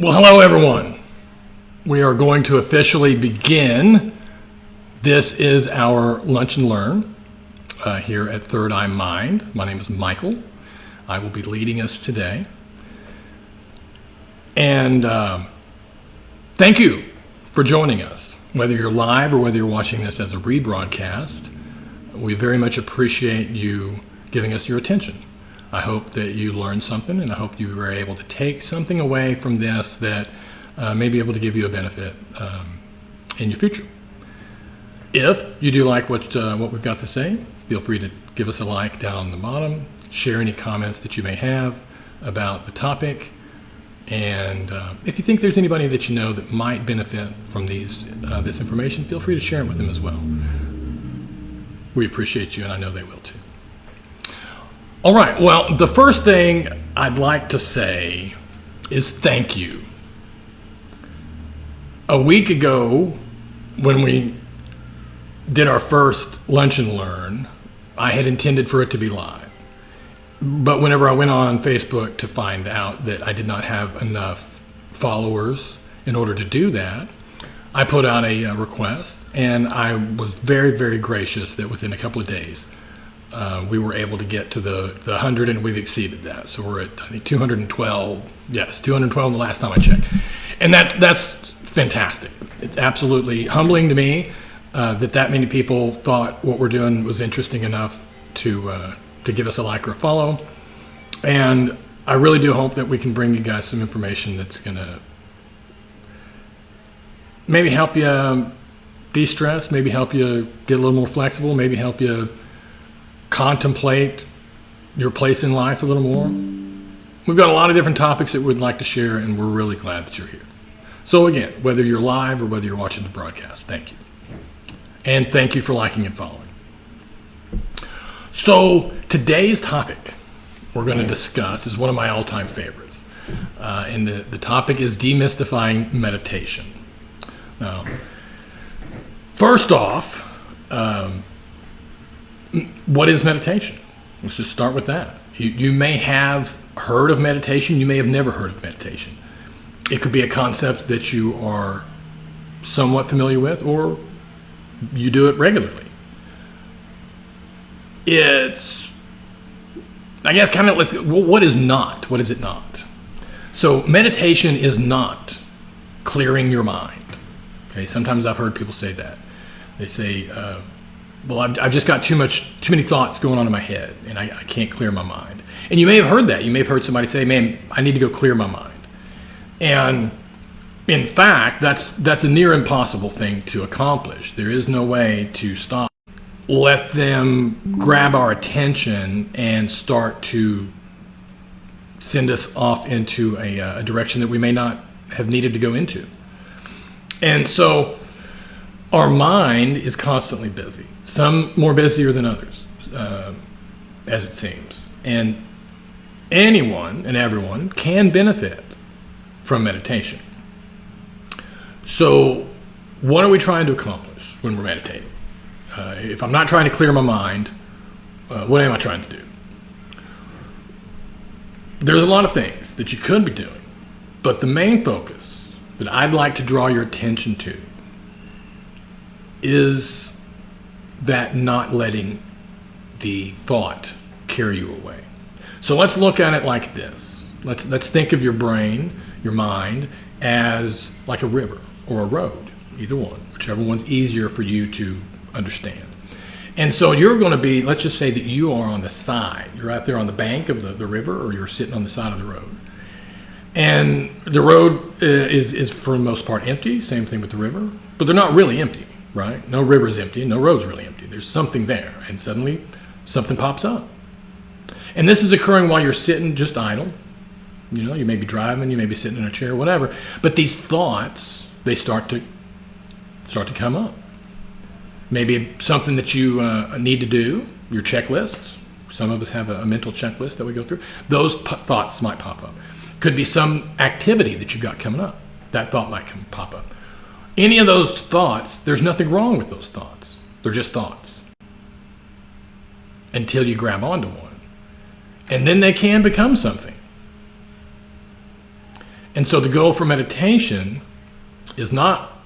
Well, hello everyone. We are going to officially begin. This is our Lunch and Learn here at Third Eye Mind. My name is Michael. I will be leading us today. And thank you for joining us. Whether you're live or whether you're watching this as a rebroadcast, we very much appreciate you giving us your attention. I hope that you learned something, and I hope you were able to take something away from this that may be able to give you a benefit in your future. If you do like what we've got to say, feel free to give us a like down on the bottom, share any comments that you may have about the topic, and if you think there's anybody that you know that might benefit from this information, feel free to share it with them as well. We appreciate you, and I know they will too. All right, well, the first thing I'd like to say is thank you. A week ago, when we did our first Lunch and Learn, I had intended for it to be live. But whenever I went on Facebook to find out that I did not have enough followers in order to do that, I put out a request, and I was very, very gracious that within a couple of days, we were able to get to the 100, and we've exceeded that. So we're at, I think, 212. Yes, 212 the last time I checked. And that's fantastic. It's absolutely humbling to me that many people thought what we're doing was interesting enough to give us a like or a follow. And I really do hope that we can bring you guys some information that's going to maybe help you de-stress, maybe help you get a little more flexible, maybe help you contemplate your place in life a little more. We've got a lot of different topics that we'd like to share, and we're really glad that you're here. So again, whether you're live or whether you're watching the broadcast, thank you. And thank you for liking and following. So today's topic we're going to discuss is one of my all-time favorites. And the topic is demystifying meditation. Now, first off, what is meditation? Let's just start with that. You may have heard of meditation. You may have never heard of meditation. It could be a concept that you are somewhat familiar with, or you do it regularly. It's, I guess, kind of, what is not? What is it not? So meditation is not clearing your mind. Okay, sometimes I've heard people say that. They say, well, I've just got too many thoughts going on in my head, and I can't clear my mind. And you may have heard that. You may have heard somebody say, man, I need to go clear my mind. And in fact, that's a near impossible thing to accomplish. There is no way to stop. Let them grab our attention and start to send us off into a direction that we may not have needed to go into. And so our mind is constantly busy, some more busier than others, as it seems. And anyone and everyone can benefit from meditation. So what are we trying to accomplish when we're meditating? If I'm not trying to clear my mind, what am I trying to do? There's a lot of things that you could be doing, but the main focus that I'd like to draw your attention to is that not letting the thought carry you away. So let's look at it like this. Let's think of your brain, your mind, as like a river or a road, either one, whichever one's easier for you to understand. And so you're going to be, let's just say that you are on the side. You're out there on the bank of the river, or you're sitting on the side of the road. And the road is for the most part empty, same thing with the river, but they're not really empty. Right? No river is empty, no road's really empty. There's something there, and suddenly something pops up. And this is occurring while you're sitting just idle. You know, you may be driving, you may be sitting in a chair, whatever. But these thoughts, they start to come up. Maybe something that you need to do, your checklist. Some of us have a mental checklist that we go through. Those thoughts might pop up. Could be some activity that you've got coming up. That thought might pop up. Any of those thoughts, there's nothing wrong with those thoughts. They're just thoughts. Until you grab onto one. And then they can become something. And so the goal for meditation is not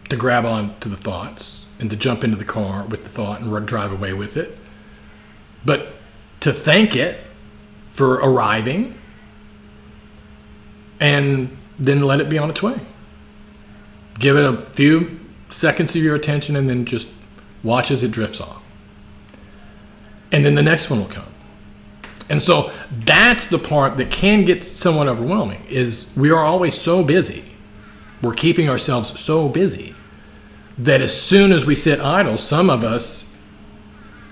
to grab on to the thoughts and to jump into the car with the thought and drive away with it, but to thank it for arriving and then let it be on its way. Give it a few seconds of your attention and then just watch as it drifts off. And then the next one will come. And so that's the part that can get somewhat overwhelming, is we are always so busy. We're keeping ourselves so busy that as soon as we sit idle, some of us,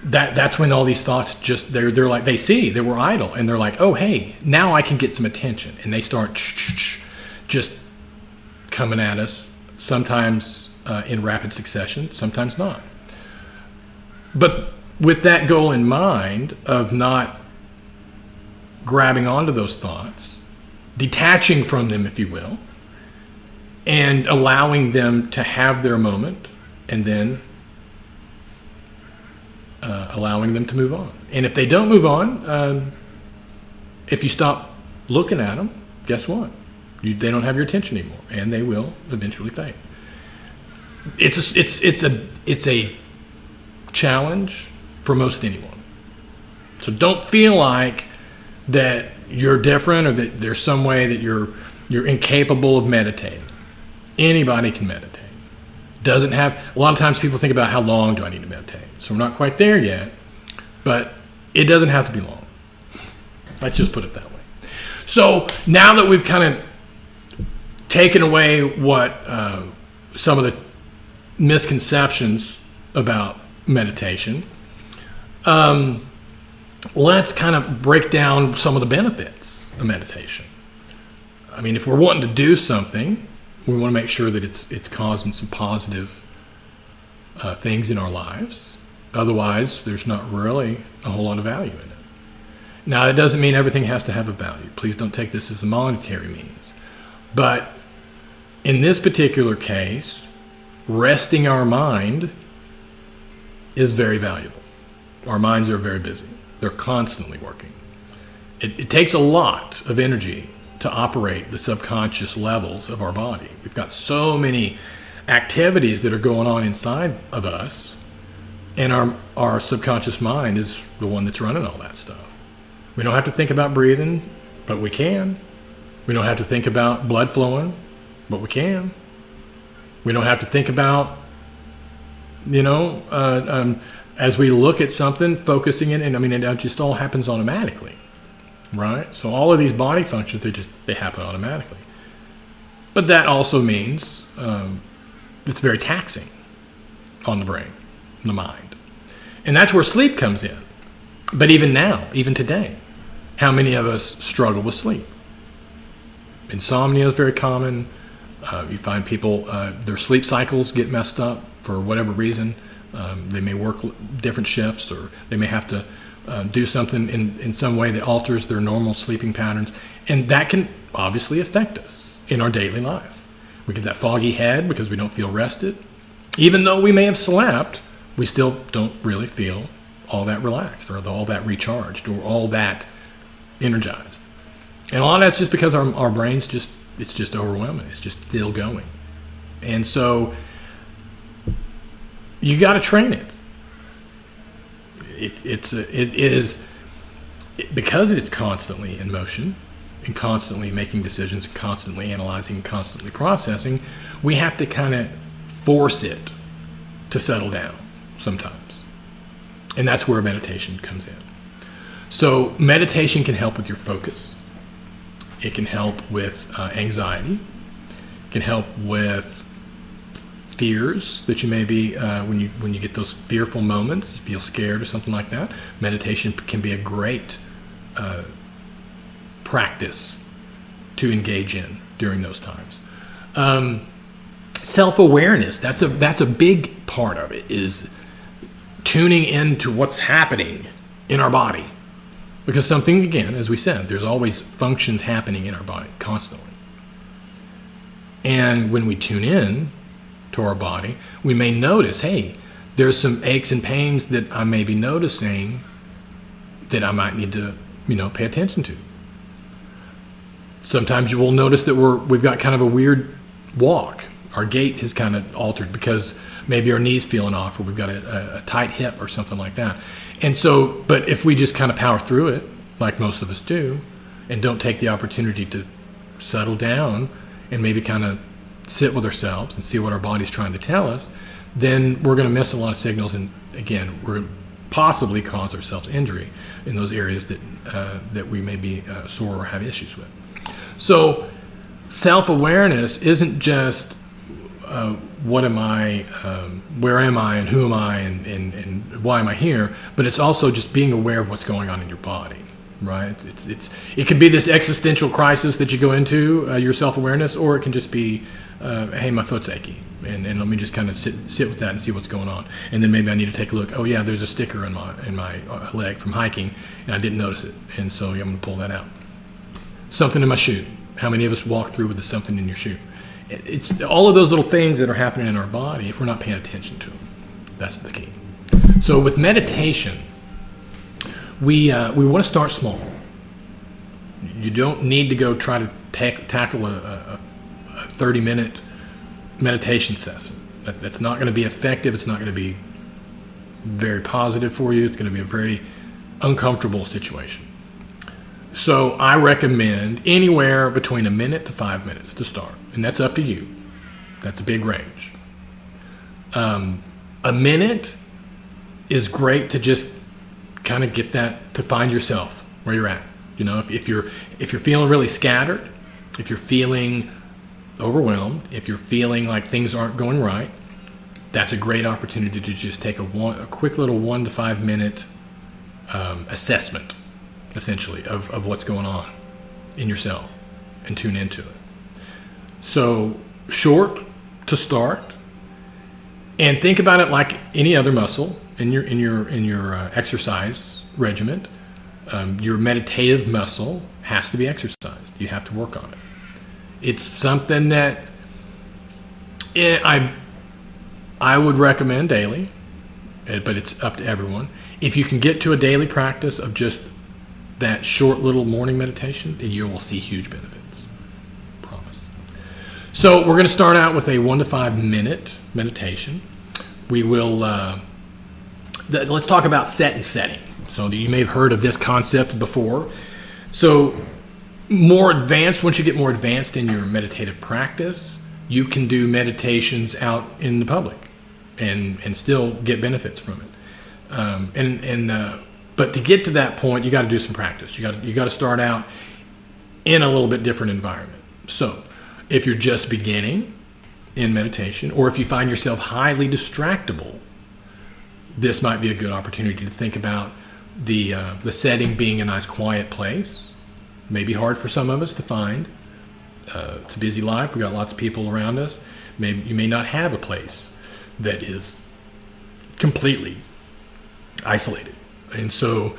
that's when all these thoughts just, they're like, they see that we're idle and they're like, oh, hey, now I can get some attention. And they start just coming at us, sometimes in rapid succession, sometimes not. But with that goal in mind of not grabbing onto those thoughts, detaching from them, if you will, and allowing them to have their moment, and then allowing them to move on. And if they don't move on, if you stop looking at them, guess what? They don't have your attention anymore, and they will eventually fade. It's a challenge for most anyone. So don't feel like that you're different or that there's some way that you're incapable of meditating. Anybody can meditate. Doesn't have, a lot of times people think about how long do I need to meditate. So we're not quite there yet, but it doesn't have to be long. Let's just put it that way. So now that we've kind of taken away what some of the misconceptions about meditation, let's kind of break down some of the benefits of meditation. I mean, if we're wanting to do something, we want to make sure that it's causing some positive things in our lives. Otherwise, there's not really a whole lot of value in it. Now, that doesn't mean everything has to have a value. Please don't take this as a monetary means. But in this particular case, resting our mind is very valuable. Our minds are very busy. They're constantly working. It takes a lot of energy to operate the subconscious levels of our body. We've got so many activities that are going on inside of us, and our subconscious mind is the one that's running all that stuff. We don't have to think about breathing, but we can. We don't have to think about blood flowing, but we can. We don't have to think about, as we look at something, focusing it, and I mean, it just all happens automatically, right? So all of these body functions, they happen automatically. But that also means it's very taxing on the brain, the mind. And that's where sleep comes in. But even now, even today, how many of us struggle with sleep? Insomnia is very common. You find people, their sleep cycles get messed up for whatever reason. They may work different shifts, or they may have to do something in some way that alters their normal sleeping patterns. And that can obviously affect us in our daily life. We get that foggy head because we don't feel rested. Even though we may have slept, we still don't really feel all that relaxed or all that recharged or all that energized. And a lot of that's just because our brain's it's just overwhelming. It's just still going. And so you got to train it. It is because it's constantly in motion and constantly making decisions, and constantly analyzing, and constantly processing. We have to kind of force it to settle down sometimes, and that's where meditation comes in. So meditation can help with your focus. It can help with anxiety. It can help with fears that you may be when you get those fearful moments, you feel scared or something like that. Meditation can be a great practice to engage in during those times. Self-awareness, that's a big part of it, is tuning into what's happening in our body. Because something, again, as we said, there's always functions happening in our body constantly. And when we tune in to our body, we may notice, hey, there's some aches and pains that I may be noticing that I might need to, pay attention to. Sometimes you will notice that we've got kind of a weird walk. Our gait is kind of altered because maybe our knee's feeling off, or we've got a tight hip or something like that. And so, but if we just kind of power through it, like most of us do, and don't take the opportunity to settle down and maybe kind of sit with ourselves and see what our body's trying to tell us, then we're going to miss a lot of signals, and again, we're going to possibly cause ourselves injury in those areas that we may be sore or have issues with. So self-awareness isn't just what am I, where am I, and who am I, and why am I here, but it's also just being aware of what's going on in your body, right? It can be this existential crisis that you go into, your self-awareness, or it can just be, hey, my foot's achy, and let me just kind of sit with that and see what's going on. And then maybe I need to take a look. Oh yeah, there's a sticker in my leg from hiking, and I didn't notice it, and so I'm going to pull that out. Something in my shoe. How many of us walk through with something in your shoe? It's all of those little things that are happening in our body if we're not paying attention to them. That's the key. So with meditation, we want to start small. You don't need to go try to tackle a 30-minute meditation session. That's not going to be effective. It's not going to be very positive for you. It's going to be a very uncomfortable situation. So I recommend anywhere between a minute to 5 minutes to start, and that's up to you. That's a big range. A minute is great to just kind of get that, to find yourself where you're at. You know, if you're feeling really scattered, if you're feeling overwhelmed, if you're feeling like things aren't going right, that's a great opportunity to just take a quick little 1 to 5 minute assessment, essentially, of what's going on in yourself, and tune into it. So short to start, and think about it like any other muscle in your exercise regimen. Your meditative muscle has to be exercised. You have to work on it. It's something that I would recommend daily, but it's up to everyone. If you can get to a daily practice of just that short little morning meditation, then you will see huge benefits. Promise. So we're going to start out with a 1 to 5 minute meditation. We will, let's talk about set and setting. So you may have heard of this concept before. So more advanced, once you get more advanced in your meditative practice, you can do meditations out in the public and still get benefits from it. But to get to that point, you got to do some practice. You got to start out in a little bit different environment. So if you're just beginning in meditation, or if you find yourself highly distractible, this might be a good opportunity to think about the setting being a nice quiet place. Maybe hard for some of us to find. It's a busy life. We've got lots of people around us. Maybe you may not have a place that is completely isolated. And so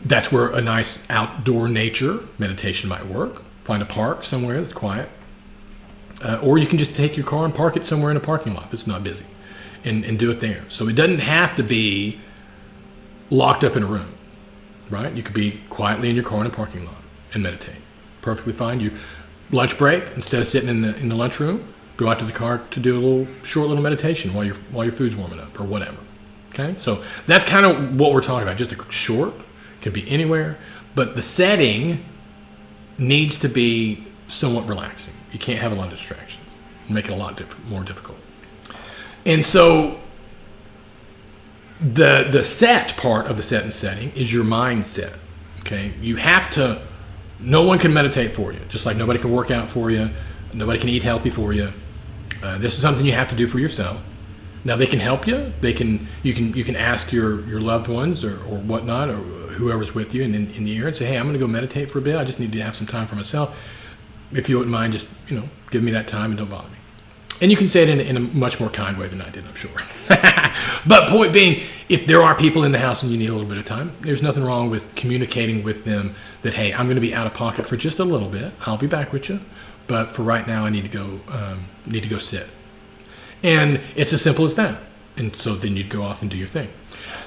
that's where a nice outdoor nature meditation might work. Find a park somewhere that's quiet. Or you can just take your car and park it somewhere in a parking lot that's not busy, and do it there. So it doesn't have to be locked up in a room, right? You could be quietly in your car in a parking lot and meditate. Perfectly fine. You lunch break, instead of sitting in the lunchroom, go out to the car to do a short little meditation while your food's warming up or whatever. Okay, so that's kind of what we're talking about. Just a short, can be anywhere, but the setting needs to be somewhat relaxing. You can't have a lot of distractions. Make it a lot more difficult. And so the set part of the set and setting is your mindset. Okay, you have to. No one can meditate for you, just like nobody can work out for you. Nobody can eat healthy for you. This is something you have to do for yourself. Now they can help you. You can ask your loved ones or whatnot, or whoever's with you in the ear, and say, hey, I'm going to go meditate for a bit. I just need to have some time for myself. If you wouldn't mind, just give me that time and don't bother me. And you can say it in a much more kind way than I did, I'm sure. But point being, if there are people in the house and you need a little bit of time, there's nothing wrong with communicating with them that, hey, I'm going to be out of pocket for just a little bit. I'll be back with you, but for right now, I need to go sit. And it's as simple as that. And so then you'd go off and do your thing.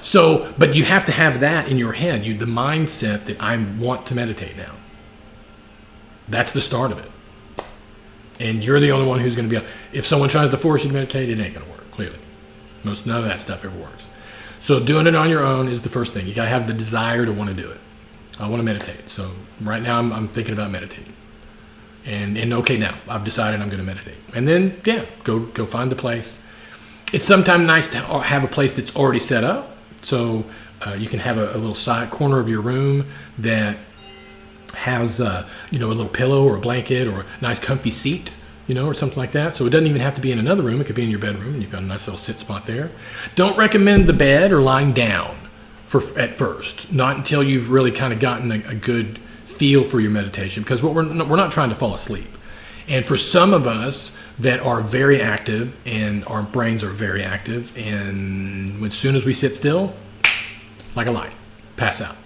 So, but you have to have that in your head, the mindset that I want to meditate now. That's the start of it. And you're the only one who's going to be, if someone tries to force you to meditate, it ain't going to work, clearly. None of that stuff ever works. So doing it on your own is the first thing. You got to have the desire to want to do it. I want to meditate. So right now I'm thinking about meditating. And okay, now I've decided I'm going to meditate. And then, yeah, go find the place. It's sometimes nice to have a place that's already set up. So you can have a little side corner of your room that has a little pillow or a blanket or a nice comfy seat, or something like that. So it doesn't even have to be in another room. It could be in your bedroom, and you've got a nice little sit spot there. Don't recommend the bed or lying down at first, not until you've really kind of gotten a good feel for your meditation, because we're not trying to fall asleep. And for some of us that are very active and our brains are very active, and as soon as we sit still, like a light, pass out.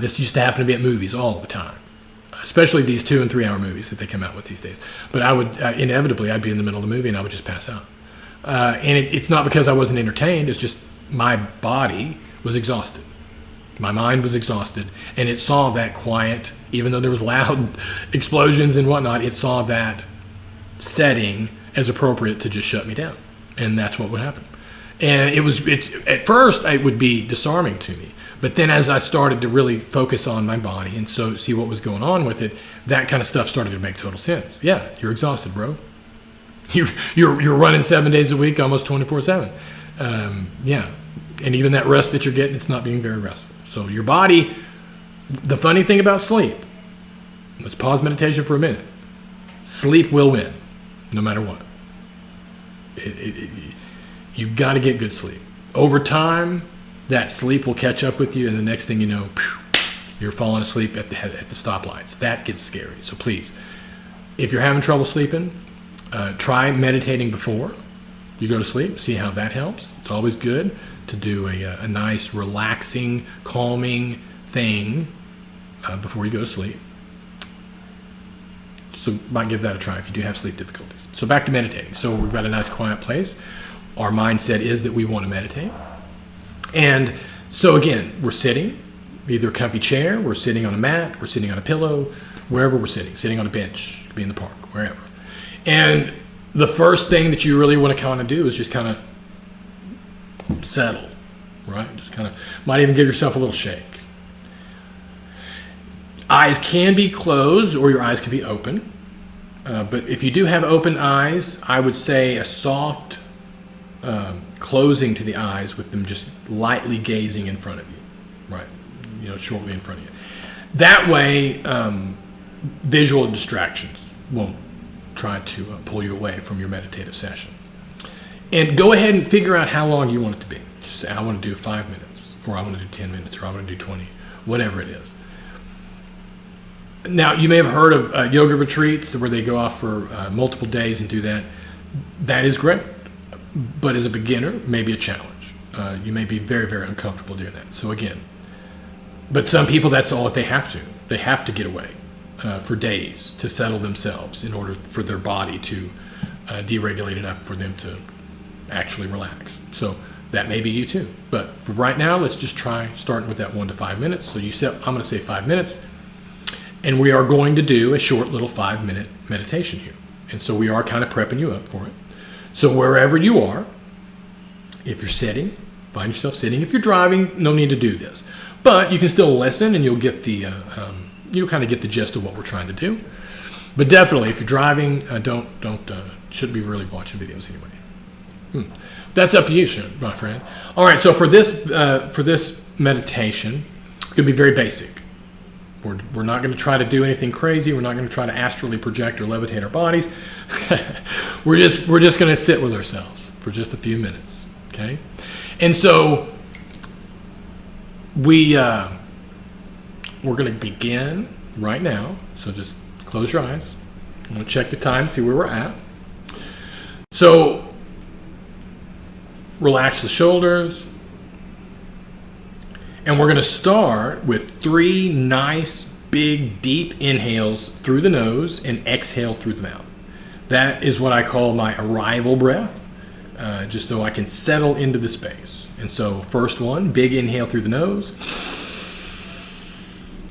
This used to happen to me at movies all the time, especially these 2 and 3 hour movies that they come out with these days. But I would inevitably, I'd be in the middle of the movie and I would just pass out. And it's not because I wasn't entertained. It's just my body was exhausted. My mind was exhausted, and it saw that quiet, even though there was loud explosions and whatnot, it saw that setting as appropriate to just shut me down. And that's what would happen. And at first it would be disarming to me. But then as I started to really focus on my body and so see what was going on with it, that kind of stuff started to make total sense. Yeah, you're exhausted, bro. You're running 7 days a week, almost 24/7. Yeah, and even that rest that you're getting, it's not being very restful. So your body, the funny thing about sleep, let's pause meditation for a minute. Sleep will win, no matter what. You've got to get good sleep. Over time, that sleep will catch up with you, and the next thing you know, you're falling asleep at the stoplights. That gets scary. So please, if you're having trouble sleeping, try meditating before you go to sleep. See how that helps. It's always good to do a nice, relaxing, calming thing before you go to sleep. So might give that a try if you do have sleep difficulties. So back to meditating. So we've got a nice quiet place. Our mindset is that we want to meditate. And so again, we're sitting, either a comfy chair, we're sitting on a mat, we're sitting on a pillow, wherever we're sitting on a bench, could be in the park, wherever. And the first thing that you really want to kind of do is just kind of settle, right? Just kind of, might even give yourself a little shake. Eyes can be closed or your eyes can be open. But if you do have open eyes, I would say a soft closing to the eyes with them just lightly gazing in front of you, right? Shortly in front of you. That way, visual distractions won't try to pull you away from your meditative session. And go ahead and figure out how long you want it to be. Just say, I want to do 5 minutes, or I want to do 10 minutes, or I want to do 20, whatever it is. Now, you may have heard of yoga retreats where they go off for multiple days and do that. That is great, but as a beginner, maybe a challenge. You may be very, very uncomfortable doing that. So again, but some people, that's all that they have to. They have to get away for days to settle themselves in order for their body to deregulate enough for them to actually relax. So that may be you too. But for right now, let's just try starting with that 1 to 5 minutes. So I'm going to say 5 minutes. And we are going to do a short little 5-minute meditation here. And so we are kind of prepping you up for it. So wherever you are, if you're sitting, find yourself sitting. If you're driving, no need to do this. But you can still listen and you'll get you'll kind of get the gist of what we're trying to do. But definitely, if you're driving, shouldn't be really watching videos anyway. That's up to you, my friend. All right, so for this meditation, it's going to be very basic. We're not going to try to do anything crazy. We're not going to try to astrally project or levitate our bodies. We're just going to sit with ourselves for just a few minutes, okay? And so we're going to begin right now. So just close your eyes. I'm going to check the time, see where we're at. So relax the shoulders. And we're going to start with 3 nice, big, deep inhales through the nose and exhale through the mouth. That is what I call my arrival breath, just so I can settle into the space. And so first one, big inhale through the nose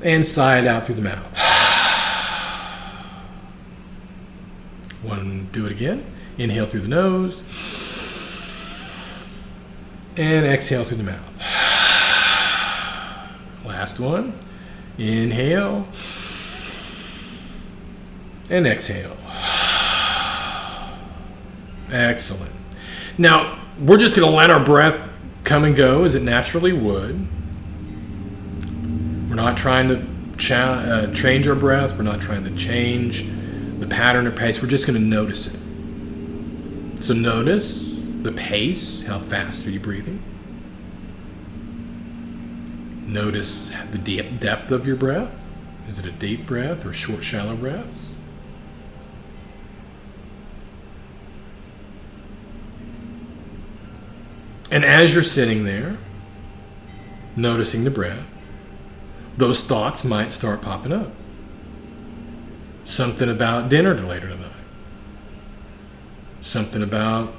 and sigh it out through the mouth. Do it again. Inhale through the nose. And exhale through the mouth. Last one. Inhale. And exhale. Excellent. Now, we're just going to let our breath come and go as it naturally would. We're not trying to change our breath. We're not trying to change the pattern or pace. We're just going to notice it. So notice the pace. How fast are you breathing? Notice the depth of your breath. Is it a deep breath or short, shallow breaths? And as you're sitting there, noticing the breath, those thoughts might start popping up. Something about dinner later tonight. Something about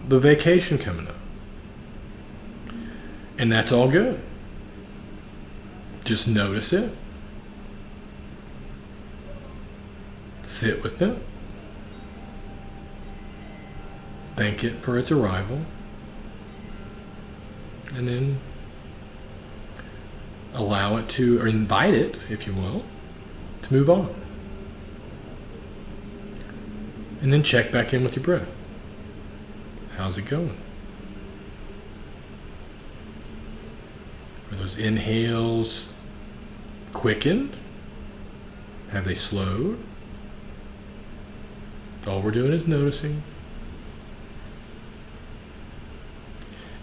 the vacation coming up. And that's all good. Just notice it. Sit with it. Thank it for its arrival. And then allow it to, or invite it, if you will, to move on. And then check back in with your breath. How's it going? Are those inhales quickened? Have they slowed? All we're doing is noticing.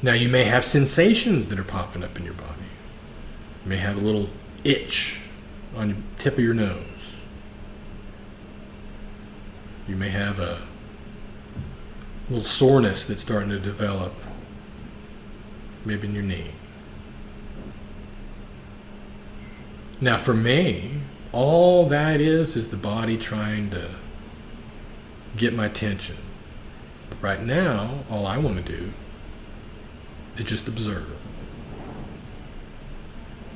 Now you may have sensations that are popping up in your body. You may have a little itch on the tip of your nose. You may have a little soreness that's starting to develop, maybe in your knee. Now for me, all that is the body trying to get my attention. But right now, all I want to do is just observe.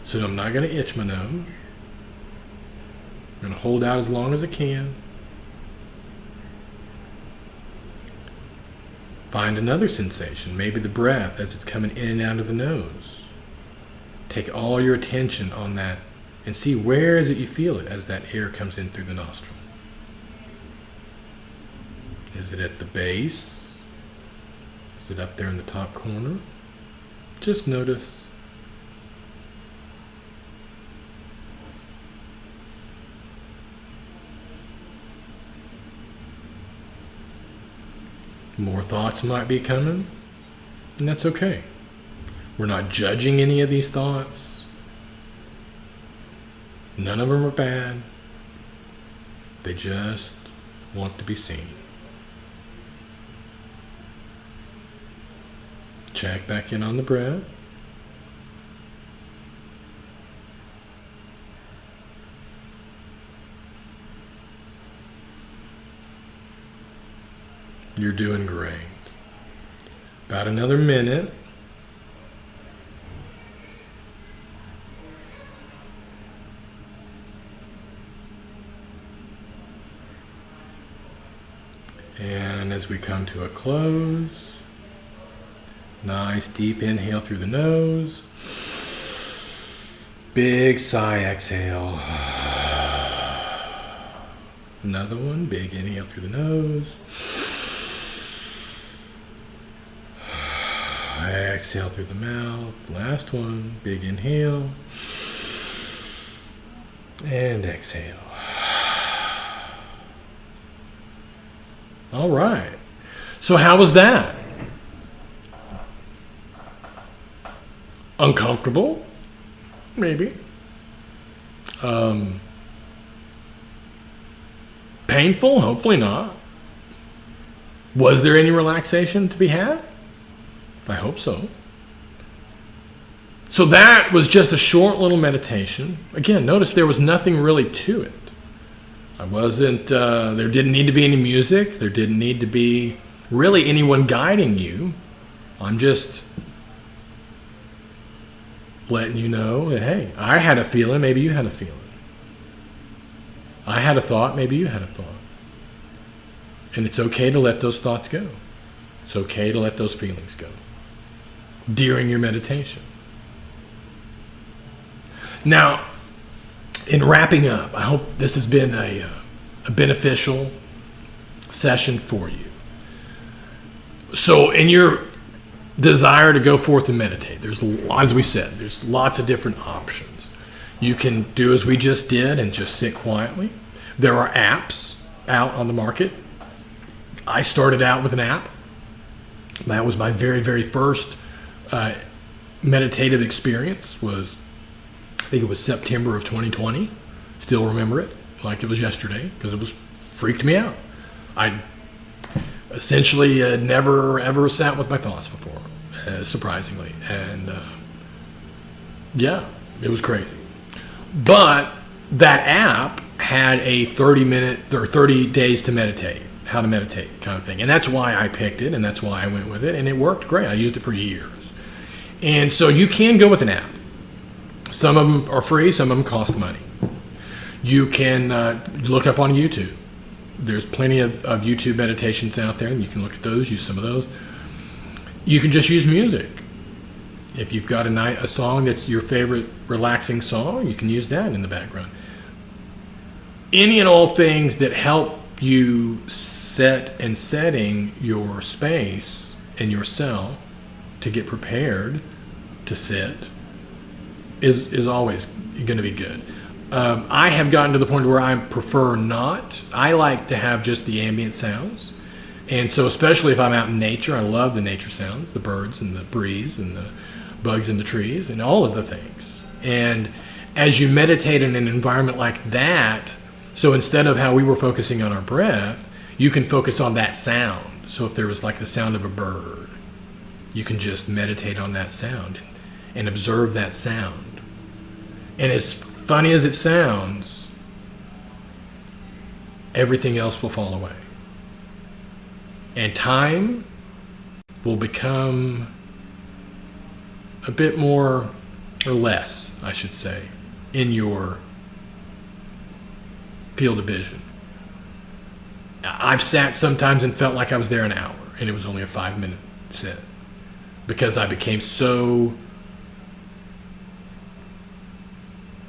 So I'm not going to itch my nose. I'm going to hold out as long as I can. Find another sensation, maybe the breath as it's coming in and out of the nose. Take all your attention on that and see where is it you feel it as that air comes in through the nostril. Is it at the base? Is it up there in the top corner? Just notice. More thoughts might be coming, and that's okay. We're not judging any of these thoughts. None of them are bad. They just want to be seen. Check back in on the breath. You're doing great. About another minute. And as we come to a close, nice deep inhale through the nose. Big sigh, exhale. Another one, big inhale through the nose. Exhale through the mouth. Last one, big inhale. And exhale. All right. So how was that? Uncomfortable? Maybe. Painful? Hopefully not. Was there any relaxation to be had? I hope so. So that was just a short little meditation. Again, notice there was nothing really to it. I wasn't, there didn't need to be any music. There didn't need to be really anyone guiding you. I'm just letting you know that, hey, I had a feeling, maybe you had a feeling. I had a thought, maybe you had a thought. And it's okay to let those thoughts go. It's okay to let those feelings go during your meditation. Now, in wrapping up, I hope this has been a beneficial session for you. So in your desire to go forth and meditate, there's, as we said, there's lots of different options. You can do as we just did and just sit quietly. There are apps out on the market. I started out with an app. That was my very, very first meditative experience. I think it was September of 2020. Still remember it like it was yesterday because it freaked me out. I essentially never ever sat with my thoughts before, surprisingly, and yeah, it was crazy. But that app had a 30-minute or 30 days to meditate, how to meditate kind of thing, and that's why I picked it, and that's why I went with it, and it worked great. I used it for years, and so you can go with an app. Some of them are free, some of them cost money. You can look up on YouTube. There's plenty of YouTube meditations out there, and you can look at those, use some of those. You can just use music. If you've got a song that's your favorite relaxing song, you can use that in the background. Any and all things that help you setting your space and yourself to get prepared to sit is always going to be good. I have gotten to the point where I prefer not. I like to have just the ambient sounds. And so especially if I'm out in nature, I love the nature sounds, the birds and the breeze and the bugs in the trees and all of the things. And as you meditate in an environment like that, so instead of how we were focusing on our breath, you can focus on that sound. So if there was like the sound of a bird, you can just meditate on that sound and observe that sound. And as funny as it sounds, everything else will fall away. And time will become a bit more, or less, I should say, in your field of vision. I've sat sometimes and felt like I was there an hour, and it was only a 5-minute sit, because I became so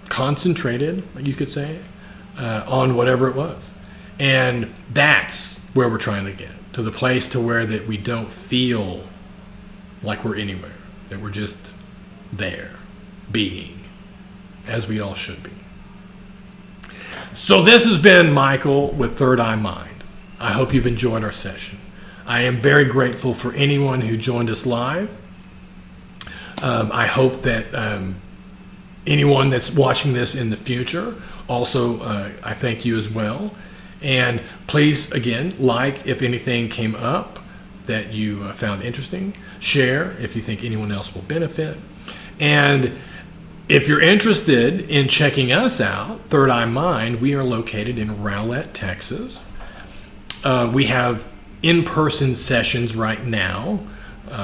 concentrated, you could say, on whatever it was. And that's where we're trying to get, to the place to where that we don't feel like we're anywhere, that we're just there, being, as we all should be. So this has been Michael with Third Eye Mind. I hope you've enjoyed our session. I am very grateful for anyone who joined us live. I hope that anyone that's watching this in the future, also I thank you as well. And please, again, like if anything came up that you found interesting. Share if you think anyone else will benefit. And if you're interested in checking us out, Third Eye Mind, we are located in Rowlett, Texas. We have in-person sessions right now.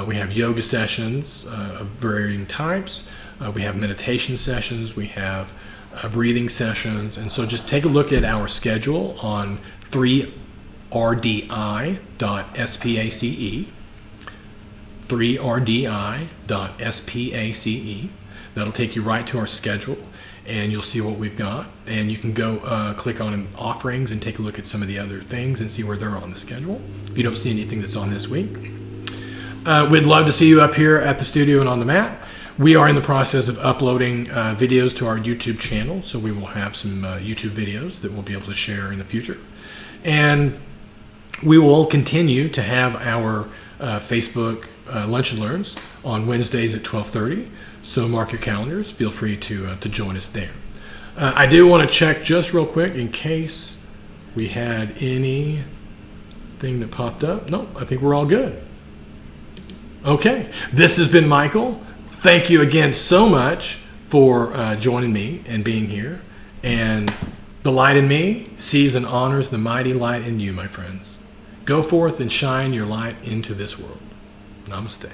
We have yoga sessions of varying types. We have meditation sessions. We have breathing sessions. And so just take a look at our schedule on 3rdi.space. 3rdi.space. That'll take you right to our schedule, and you'll see what we've got. And you can go click on offerings and take a look at some of the other things and see where they're on the schedule if you don't see anything that's on this week. We'd love to see you up here at the studio and on the mat. We are in the process of uploading videos to our YouTube channel, so we will have some YouTube videos that we'll be able to share in the future. And we will continue to have our Facebook Lunch and Learns on Wednesdays at 12:30. So mark your calendars. Feel free to join us there. I do want to check just real quick in case we had anything that popped up. No, I think we're all good. Okay, this has been Michael. Thank you again so much for joining me and being here. And the light in me sees and honors the mighty light in you, my friends. Go forth and shine your light into this world. Namaste.